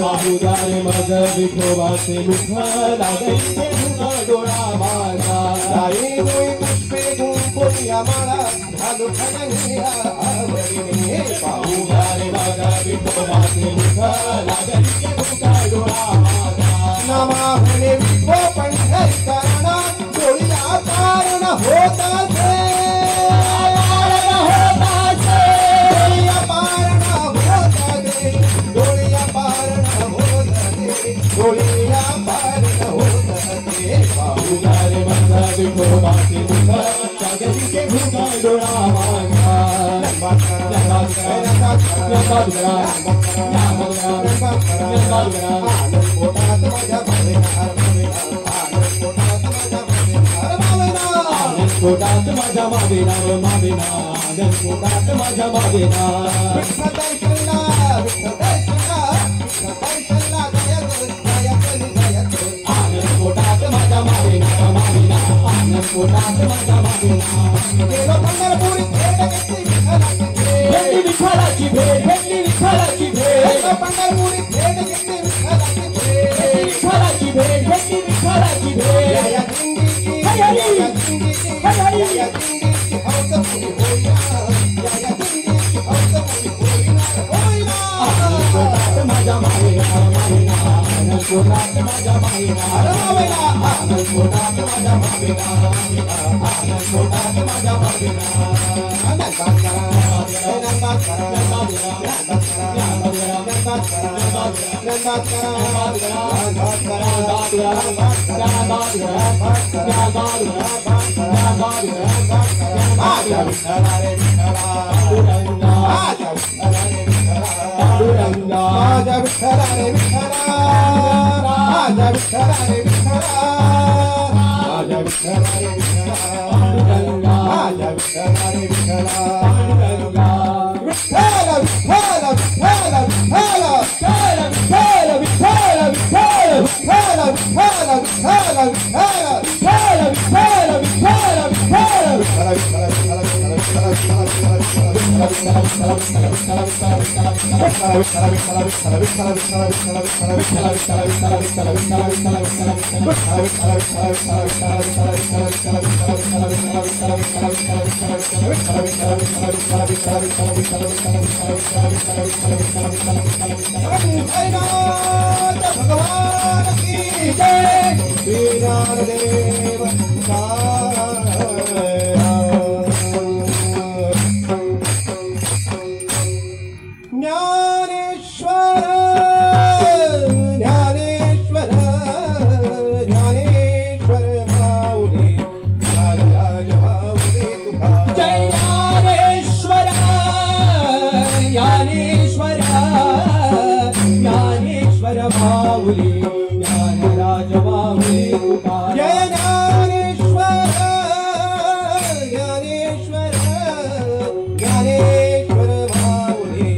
बाहुदारे मग विठोबाचे मुख लागायचे मुख डोळा माझा राई दोई पुष्पे गुंफोनिया माळा घालू खणिया आवडीने बाहुदारे मग विठोबाचे मुख लागायचे मुख डोळा माझा नामा म्हणे विठो पंढरी करणा डोळीला कारण होता डोळीया पारण होते बाहुदारे मग विठोबाचे मुख लागायचे मुख डोळा माझा पोटात माझ्या मावेना मावेना पोटात माझ्या मावेना पोटात माझ्या मावेना मावेना पोटात माझ्या मावेना गेलो पंढरपुरी भेट घेतली विठ्ठलाची भेट घेतली विठ्ठलाची भेट पंढरपुरी भेट घेतली विठ्ठलाची भेट घेतली विठ्ठलाची भेट या दिंडीची या दिंडीची या दिंडीची हौस पुरी होईना या दिंडीची हौस पुरी होईना पोटात माझ्या मावेना मावेना पोटात माझ्या मावेना मावेना पोटात माझ्या मावेना पोटात माझ्या मावेना भगवान की जय श्रीनारायण ज्ञानेश्वर ज्ञानेश्वर ज्ञानेश्वर माऊली राज माऊली जय ज्ञानेश्वर ज्ञानेश्वर ज्ञानेश्वर माऊली ज्ञानराज माऊली जय ज्ञानेश्वर ज्ञानेश्वर ज्ञानेश्वर माऊली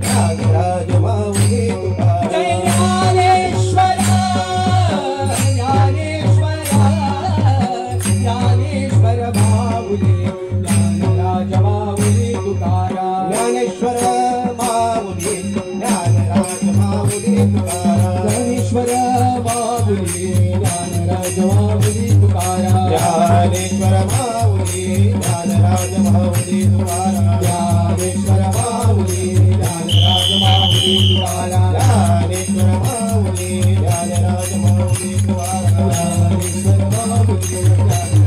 ज्ञानराज माऊली जय ज्ञानेश्वर ज्ञानेश्वर ज्ञानेश्वर माऊली ज्ञानराज माऊली तुकाराम ज्ञानेश्वर माऊली ज्ञानराज माऊली तुकाराम ज्ञानेश्वर माऊली ज्ञानराज माऊली तुकाराम ज्ञानेश्वर माऊली ज्ञानराज माऊली तुकाराम ज्ञानेश्वर माऊली ज्ञानराज माऊली तुकाराम ज्ञानेश्वर माऊली ज्ञानराज माऊली तुकाराम ज्ञानेश्वर माऊली